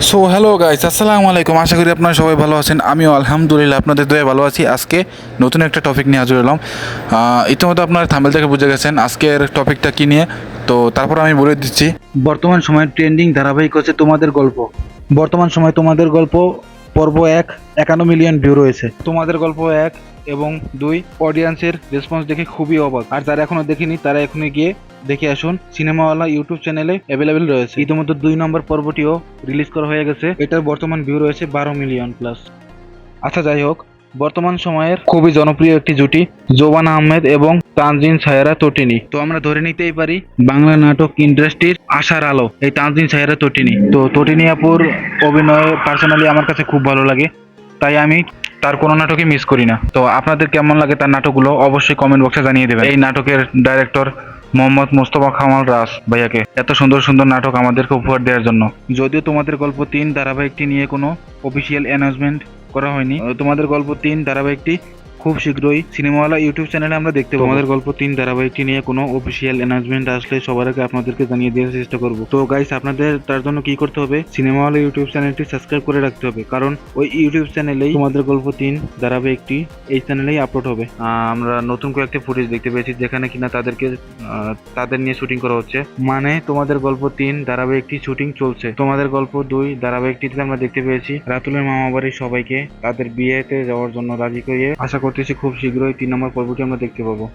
So hello guys, আসসালামু আলাইকুম। আশা করি আপনারা সবাই ভালো আছেন। আমিও আলহামদুলিল্লাহ আপনাদের দয়ায় ভালো আছি। আজকে নতুন একটা টপিক নিয়ে হাজির হলাম। ইতিমধ্যে আপনারা থাম্বনেল থেকে বুঝে গেছেন আজকের টপিকটা কী নিয়ে। তো তারপর আমি বলে দিচ্ছি। বর্তমান সময়ে ট্রেন্ডিং ধারাবাহিক হচ্ছে তোমাদের গল্প। বর্তমান সময়ে তোমাদের গল্প পর্ব 1 51 মিলিয়ন ভিউ রয়েছে। তোমাদের গল্প 1 এবং 2 অডিয়েন্সের রেসপন্স দেখে খুবই অবাক। আর যারা এখনো দেখেনি তারা এখনই গিয়ে দেখে আসুন। সিনেমাওয়ালা ইউটিউব চ্যানেলে অ্যাভেলেবেল রয়েছে। ইতিমধ্যে 2 নম্বর পর্বটিও রিলিজ করা হয়ে গেছে। এটার বর্তমান ভিউ রয়েছে 12 মিলিয়ন প্লাস। আচ্ছা, যাই হোক, বর্তমান সময়ের খুবই জনপ্রিয় একটি জুটি জোবান আহমেদ এবং তানজিন ছায়রা তটিনী। তো আমরা ধরে নিতেই পারি বাংলা নাটক ইন্ডাস্ট্রির আশার আলো এই তানজিন ছায়রা তটিনী। তো তটিনী আপুর অভিনয় পার্সোনালি আমার কাছে খুব ভালো লাগে, তাই আমি তার কোনো নাটকই মিস করি না। তো আপনাদের কেমন লাগে তার নাটকগুলো অবশ্যই কমেন্ট বক্সে জানিয়ে দেবেন। এই নাটকের ডাইরেক্টর মোহাম্মদ মোস্তফা কামাল রাজ ভাইয়াকে এত সুন্দর সুন্দর নাটক আমাদেরকে উপহার দেওয়ার জন্য। যদিও তোমাদের গল্প 3 ধারাবাহিকটি নিয়ে কোনো অফিসিয়াল অ্যানাউন্সমেন্ট করা হয়নি, তোমাদের গল্প 3 ধারাবাহিকটি খুব শীঘ্রই সিনেমাওয়ালা ইউটিউব চ্যানেলে আমরা দেখতে পাবো। তোমাদের গল্প 3 ধারাবাহিকটি নিয়ে কোনো অফিসিয়াল অ্যানাউন্সমেন্ট আসলে সবার আগে আপনাদেরকে জানিয়ে দেওয়ার চেষ্টা করব। তো গাইস, আপনাদের তার জন্য কি করতে হবে, সিনেমাওয়ালা ইউটিউব চ্যানেলটি সাবস্ক্রাইব করে রাখতে হবে, কারণ ওই ইউটিউব চ্যানেলেই তোমাদের গল্প 3 ধারাবাহিকটি এই চ্যানেলেই আপলোড হবে। আমরা নতুন কয়েকটি ফুটেজ দেখতে পেয়েছি যেখানে কিনা তাদের নিয়ে শুটিং করা হচ্ছে। মানে তোমাদের গল্প 3 ধারাবাহিকটি শুটিং চলছে। তোমাদের গল্প 2 ধারাবাহিকটিতে আমরা দেখতে পেয়েছি রাতুলের মামাবাড়ির সবাইকে তাদের বিয়েতে যাওয়ার জন্য রাজি করিয়ে। আশা করতেছি খুব শীঘ্রই 3 নম্বর পর্বটি আমরা দেখতে পাবো।